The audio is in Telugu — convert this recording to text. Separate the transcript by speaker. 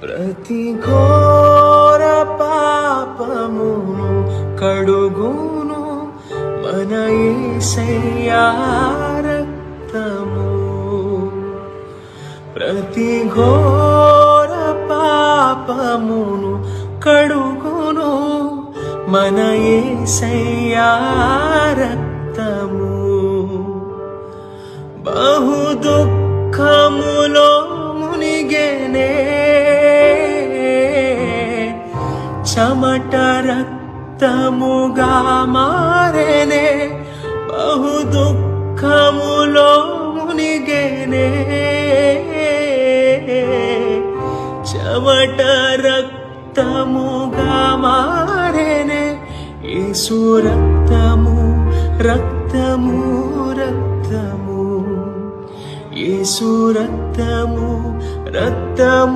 Speaker 1: ప్రతి ఘోర పాపమును కడుగును మన యేసయ్యా రక్తము. ప్రతి ఘోర పాపమును కడుగును మన యేసయ్యా రక్తము. బహు దుఃఖములో మునిగెనే చెమట రక్తముగా మారెనే. బహు దుఃఖములో మునిగెనే చెమట రక్తముగా మారెనే. యేసు రక్తము రక్తము రక్తము, యేసు రక్తము రక్తము.